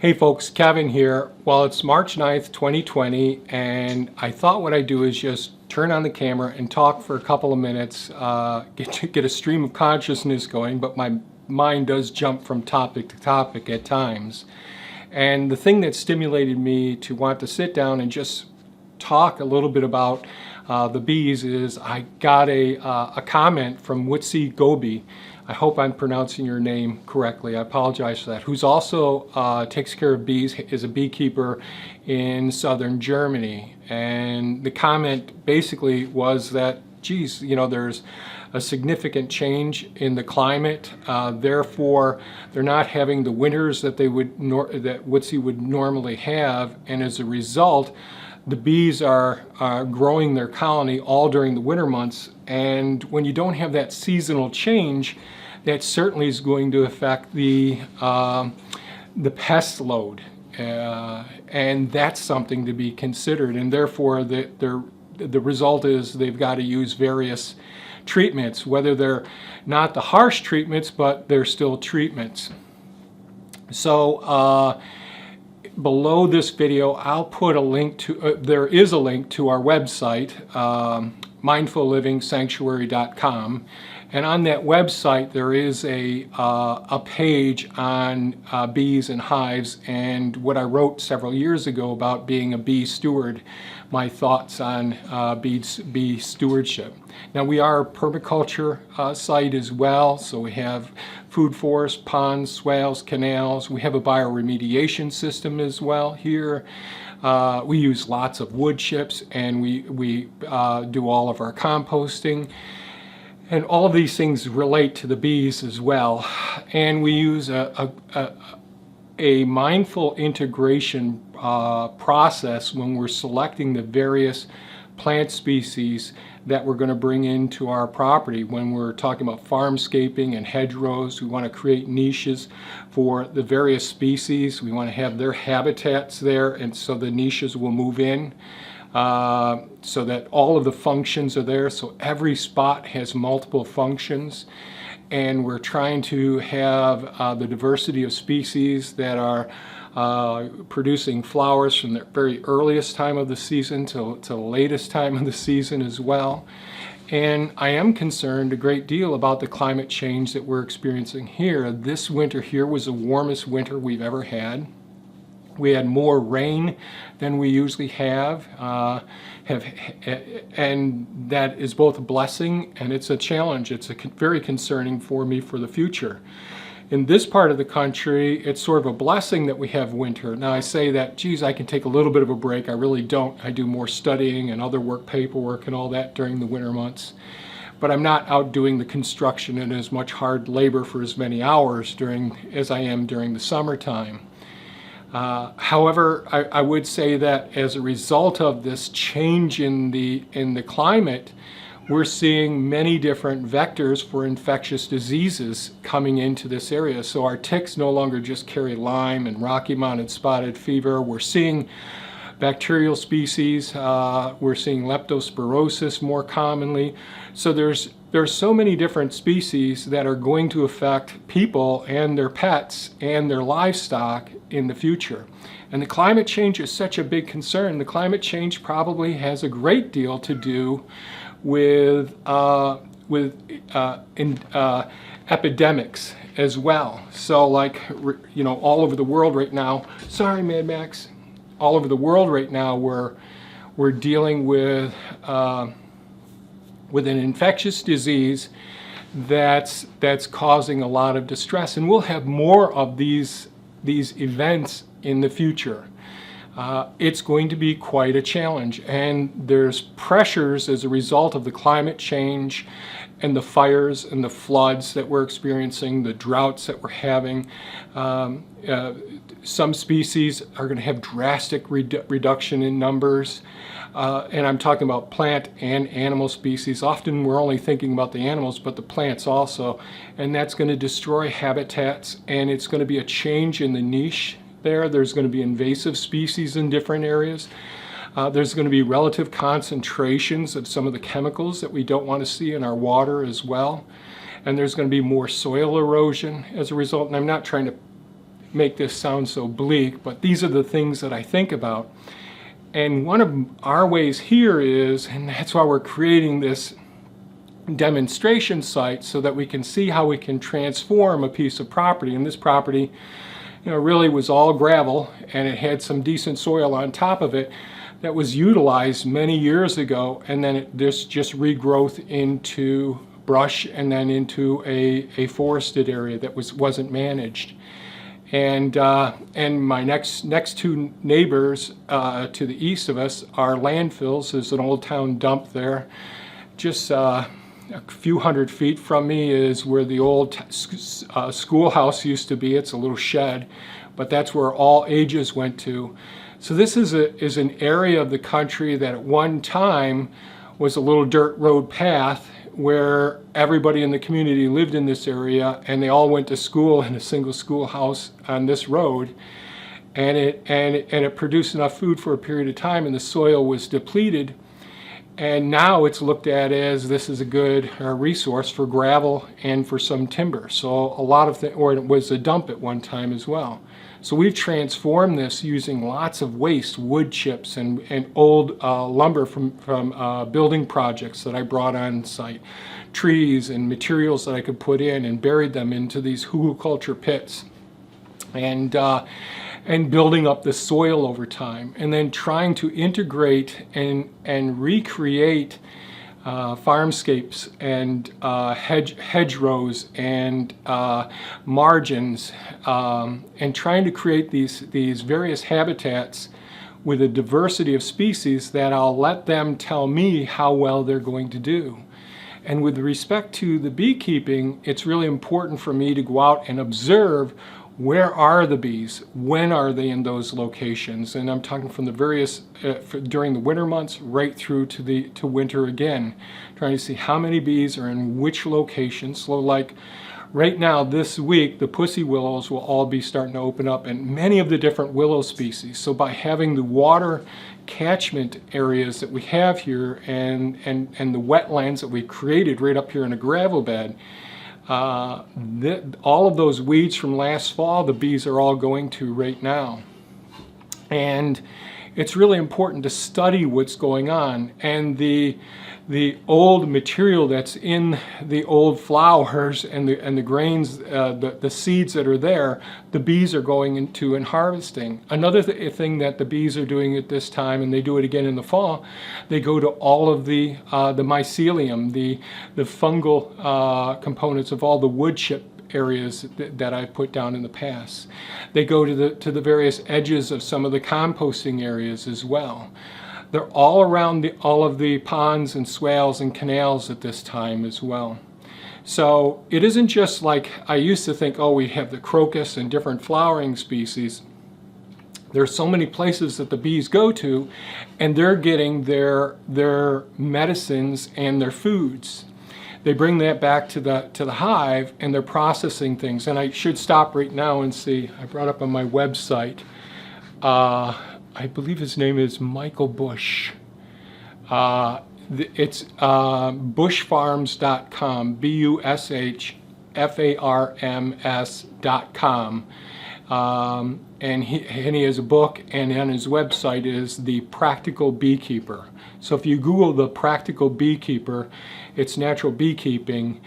Hey folks, Kevin here. Well, it's March 9th, 2020, and I thought what I'd do is just turn on the camera and talk for a couple of minutes, get a stream of consciousness going, but my mind does jump from topic to topic at times. And the thing that stimulated me to want to sit down and just talk a little bit about the bees is I got a comment from Wootsy Gobi. I hope I'm pronouncing your name correctly. I apologize for that. Who's also takes care of bees, is a beekeeper in southern Germany. And the comment basically was that, geez, you know, there's a significant change in the climate. Therefore, they're not having the winters that they would that Wootsy would normally have, and as a result, the bees are growing their colony all during the winter months, and when you don't have that seasonal change, that certainly is going to affect the pest load, and that's something to be considered. And therefore, the result is they've got to use various treatments, whether they're not the harsh treatments, but they're still treatments. So below this video, I'll put a link to, there is a link to our website, mindfullivingsanctuary.com, and on that website there is a page on bees and hives and what I wrote several years ago about being a bee steward, my thoughts on bee stewardship. Now, we are a permaculture site as well, so we have food forests, ponds, swales, canals. We have a bioremediation system as well here. We use lots of wood chips, and we do all of our composting. And all of these things relate to the bees as well. And we use a mindful integration process when we're selecting the various plant species that we're going to bring into our property. When we're talking about farmscaping and hedgerows, we want to create niches for the various species. We want to have their habitats there, and so the niches will move in so that all of the functions are there. So every spot has multiple functions, and we're trying to have the diversity of species that are producing flowers from the very earliest time of the season to the latest time of the season as well. And I am concerned a great deal about the climate change that we're experiencing here. This winter here was the warmest winter we've ever had. We had more rain than we usually have, and that is both a blessing and it's a challenge. It's very concerning for me for the future. In this part of the country, it's sort of a blessing that we have winter. Now, I say that, geez, I can take a little bit of a break. I really don't. I do more studying and other work, paperwork and all that during the winter months. But I'm not out doing the construction and as much hard labor for as many hours as I am during the summertime. However, I would say that as a result of this change in the climate, we're seeing many different vectors for infectious diseases coming into this area. So our ticks no longer just carry Lyme and Rocky Mountain spotted fever. We're seeing bacterial species. We're seeing leptospirosis more commonly. So there's so many different species that are going to affect people and their pets and their livestock in the future. And the climate change is such a big concern. The climate change probably has a great deal to do with epidemics as well. So, like, you know, all over the world right now, sorry Mad Max, all over the world right now we're dealing with an infectious disease that's causing a lot of distress, and we'll have more of these events in the future. It's going to be quite a challenge, and there's pressures as a result of the climate change and the fires and the floods that we're experiencing, the droughts that we're having. Some species are going to have drastic reduction in numbers, and I'm talking about plant and animal species. Often we're only thinking about the animals, but the plants also, and that's going to destroy habitats, and it's going to be a change in the niche there. There's going to be invasive species in different areas. There's going to be relative concentrations of some of the chemicals that we don't want to see in our water as well. And there's going to be more soil erosion as a result. And I'm not trying to make this sound so bleak, but these are the things that I think about. And one of our ways here is, and that's why we're creating this demonstration site, so that we can see how we can transform a piece of property. And this property, really was all gravel, and it had some decent soil on top of it that was utilized many years ago, and then this just regrowth into brush and then into a forested area that wasn't managed. And my next two neighbors to the east of us are landfills. There's an old town dump there. Just a few hundred feet from me is where the old schoolhouse used to be. It's a little shed, but that's where all ages went to. So this is an area of the country that at one time was a little dirt road path where everybody in the community lived in this area, and they all went to school in a single schoolhouse on this road. And it produced enough food for a period of time, and the soil was depleted. And now it's looked at as this is a good resource for gravel and for some timber. So a lot of or it was a dump at one time as well. So we've transformed this using lots of waste, wood chips and old lumber from building projects that I brought on site, trees and materials that I could put in, and buried them into these hugelkultur pits. And building up the soil over time, and then trying to integrate and recreate farmscapes and hedgerows and margins, and trying to create these various habitats with a diversity of species that I'll let them tell me how well they're going to do. And with respect to the beekeeping, it's really important for me to go out and observe, where are the bees? When are they in those locations? And I'm talking from the various, during the winter months right through to winter again, trying to see how many bees are in which locations. So like right now, this week, the pussy willows will all be starting to open up, and many of the different willow species. So by having the water catchment areas that we have here and the wetlands that we created right up here in a gravel bed, all of those weeds from last fall, the bees are all going to right now. And it's really important to study what's going on. And the old material that's in the old flowers and the grains, the seeds that are there, the bees are going into and harvesting. Another thing that the bees are doing at this time, and they do it again in the fall, they go to all of the mycelium, the fungal components of all the wood chip areas that I've put down in the past. They go to the various edges of some of the composting areas as well. They're all around all of the ponds and swales and canals at this time as well. So it isn't just like I used to think, oh, we have the crocus and different flowering species. There's so many places that the bees go to, and they're getting their medicines and their foods. They bring that back to the hive, and they're processing things. And I should stop right now and see, I brought up on my website, I believe his name is Michael Bush. It's bushfarms.com, bushfarms.com. And he has a book, and on his website is The Practical Beekeeper. So if you Google The Practical Beekeeper, it's natural beekeeping.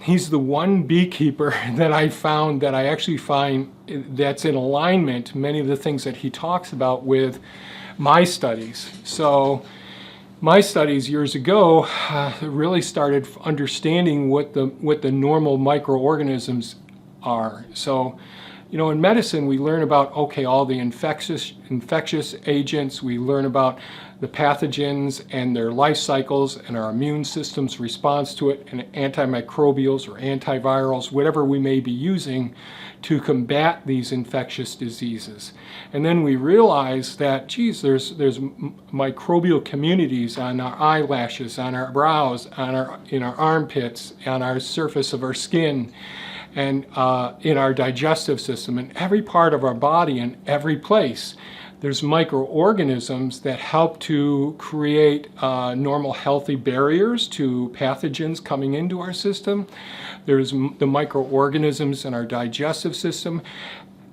He's the one beekeeper that I found that I actually find that's in alignment, many of the things that he talks about, with my studies. So my studies years ago really started understanding what the normal microorganisms are. So, in medicine we learn about, okay, all the infectious agents, we learn about the pathogens and their life cycles and our immune system's response to it, and antimicrobials or antivirals, whatever we may be using to combat these infectious diseases. And then we realize that, geez, there's microbial communities on our eyelashes, on our brows, in our armpits, on our surface of our skin, and in our digestive system, in every part of our body, in every place. There's microorganisms that help to create normal healthy barriers to pathogens coming into our system. There's the microorganisms in our digestive system.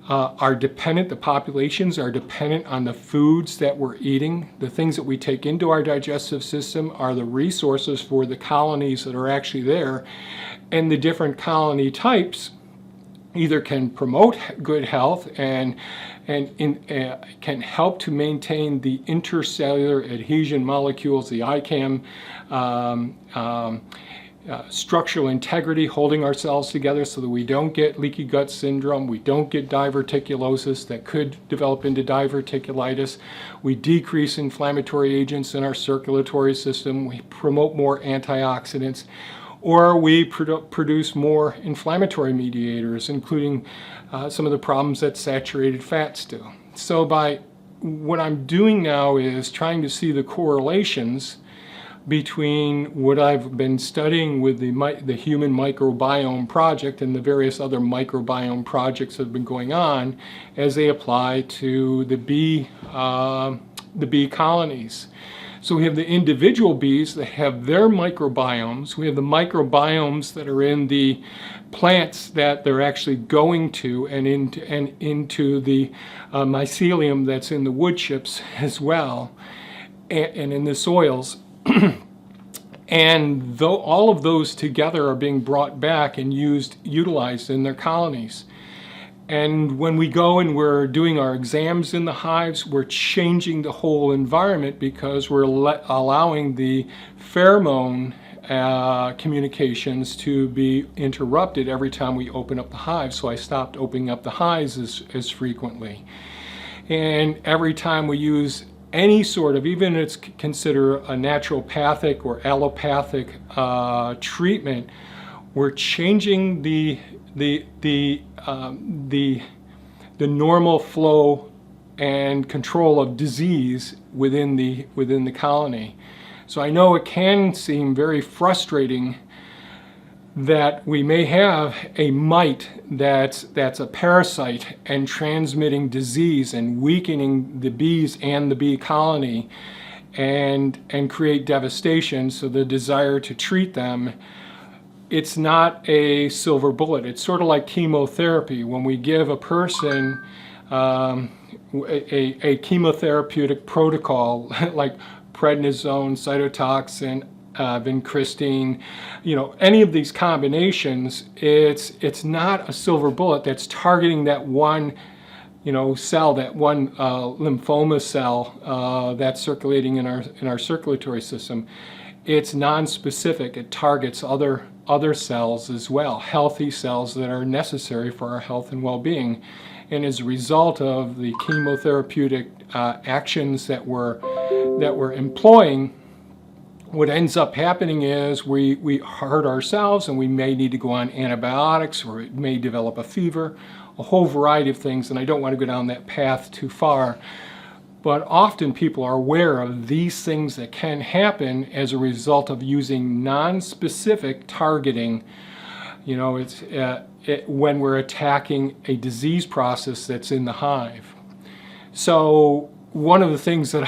the populations are dependent on the foods that we're eating. The things that we take into our digestive system are the resources for the colonies that are actually there. And the different colony types either can promote good health and can help to maintain the intercellular adhesion molecules, the ICAM, structural integrity, holding our cells together so that we don't get leaky gut syndrome, we don't get diverticulosis that could develop into diverticulitis, we decrease inflammatory agents in our circulatory system, we promote more antioxidants, or we produce more inflammatory mediators, including some of the problems that saturated fats do. So what I'm doing now is trying to see the correlations between what I've been studying with the Human Microbiome Project and the various other microbiome projects that have been going on as they apply to the bee colonies. So we have the individual bees that have their microbiomes. We have the microbiomes that are in the plants that they're actually going to, and into the mycelium that's in the wood chips as well, and in the soils. And though all of those together are being brought back and utilized in their colonies. And when we go and we're doing our exams in the hives, we're changing the whole environment because we're allowing the pheromone communications to be interrupted every time we open up the hive. So I stopped opening up the hives as frequently. And every time we use any sort of, even if it's considered a naturopathic or allopathic treatment, we're changing the normal flow and control of disease within the colony. So I know it can seem very frustrating that we may have a mite that's a parasite and transmitting disease and weakening the bees and the bee colony and create devastation. So the desire to treat them, it's not a silver bullet. It's sort of like chemotherapy. When we give a person a chemotherapeutic protocol like prednisone, cytotoxin, vincristine, any of these combinations, it's not a silver bullet that's targeting that one, cell, that one lymphoma cell that's circulating in our circulatory system. It's non-specific. It targets other cells as well, healthy cells that are necessary for our health and well-being. And as a result of the chemotherapeutic actions that we're employing, what ends up happening is we hurt ourselves, and we may need to go on antibiotics, or it may develop a fever, a whole variety of things, and I don't want to go down that path too far. But often people are aware of these things that can happen as a result of using non-specific targeting. It's when we're attacking a disease process that's in the hive. So one of the things that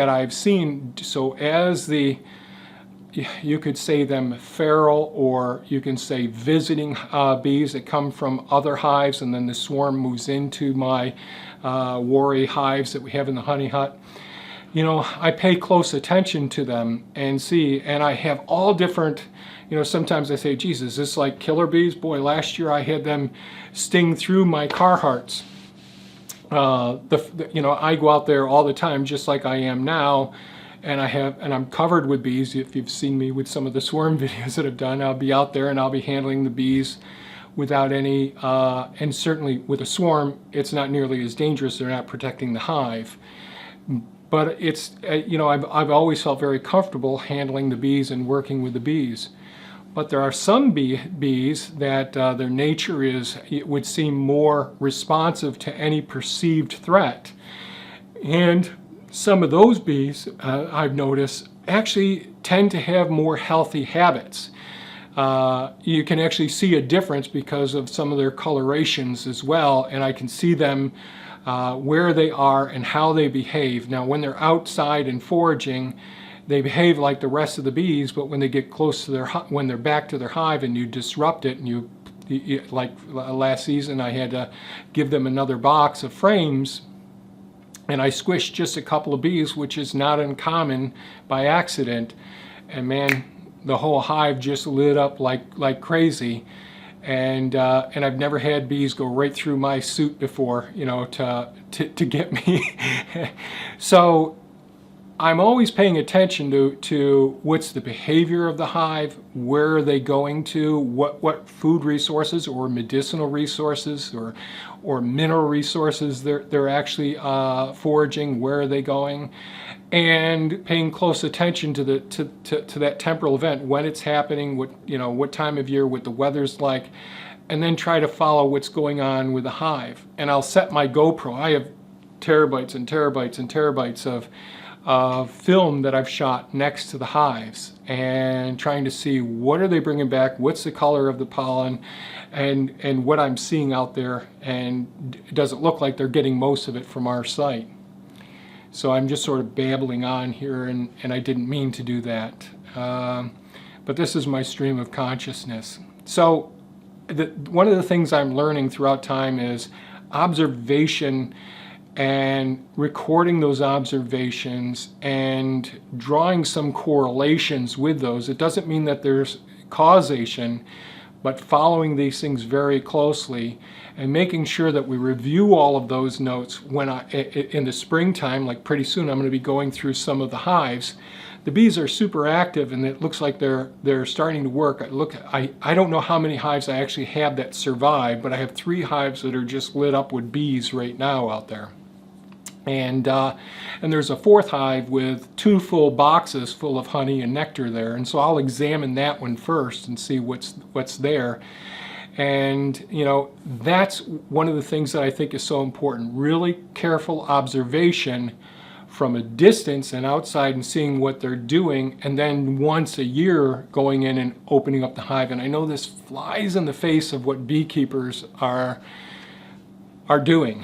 I've seen, so as you could say them feral, or you can say visiting bees that come from other hives, and then the swarm moves into my worry hives that we have in the honey hut. I pay close attention to them and see, and I have all different, sometimes I say, geez, is this like killer bees? Boy, last year I had them sting through my Carhartts. I go out there all the time, just like I am now, and I'm covered with bees. If you've seen me with some of the swarm videos that I've done, I'll be out there and I'll be handling the bees without any, and certainly with a swarm, it's not nearly as dangerous. They're not protecting the hive. But it's, I've always felt very comfortable handling the bees and working with the bees. But there are some bees that their nature would seem more responsive to any perceived threat. And some of those bees, I've noticed, actually tend to have more healthy habits. You can actually see a difference because of some of their colorations as well, and I can see them where they are and how they behave. Now, when they're outside and foraging, they behave like the rest of the bees, but when they get close to when they're back to their hive and you disrupt it and you like last season, I had to give them another box of frames, and I squished just a couple of bees, which is not uncommon by accident. And man, the whole hive just lit up like crazy. And I've never had bees go right through my suit before, you know, to get me. So I'm always paying attention to what's the behavior of the hive, where are they going to, what food resources or medicinal resources or mineral resources they're actually foraging, where are they going, and paying close attention to that temporal event, when it's happening, what time of year, what the weather's like, and then try to follow what's going on with the hive. And I'll set my GoPro. I have terabytes and terabytes and terabytes of film that I've shot next to the hives, and trying to see what are they bringing back, what's the color of the pollen, and what I'm seeing out there, and does it look like they're getting most of it from our site. So I'm just sort of babbling on here, and I didn't mean to do that. But this is my stream of consciousness. So one of the things I'm learning throughout time is observation, and recording those observations and drawing some correlations with those. It doesn't mean that there's causation, but following these things very closely and making sure that we review all of those notes when in the springtime, like pretty soon I'm going to be going through some of the hives. The bees are super active, and it looks like they're starting to work. I don't know how many hives I actually have that survive, but I have 3 hives that are just lit up with bees right now out there. And there's a 4th hive with 2 full boxes full of honey and nectar there, and so I'll examine that one first and see what's there. And you know, that's one of the things that I think is so important. Really careful observation from a distance and outside, and seeing what they're doing, and then once a year going in and opening up the hive. And I know this flies in the face of what beekeepers are doing,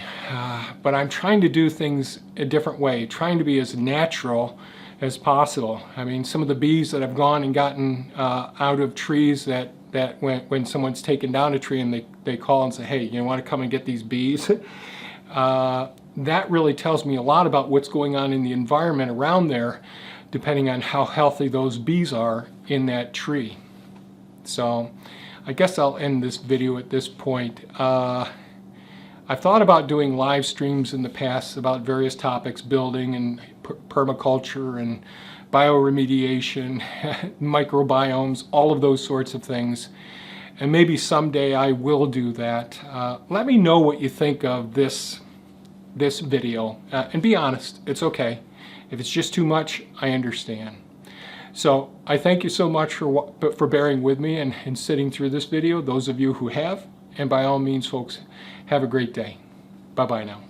but I'm trying to do things a different way, trying to be as natural as possible. I mean, some of the bees that have gone and gotten out of trees, that when someone's taken down a tree and they call and say, hey, you want to come and get these bees? That really tells me a lot about what's going on in the environment around there, depending on how healthy those bees are in that tree. So I guess I'll end this video at this point. I've thought about doing live streams in the past about various topics, building and permaculture and bioremediation, microbiomes, all of those sorts of things. And maybe someday I will do that. Let me know what you think of this video, and be honest. It's okay. If it's just too much, I understand. So I thank you so much for bearing with me and sitting through this video, those of you who have. And by all means, folks, have a great day. Bye-bye now.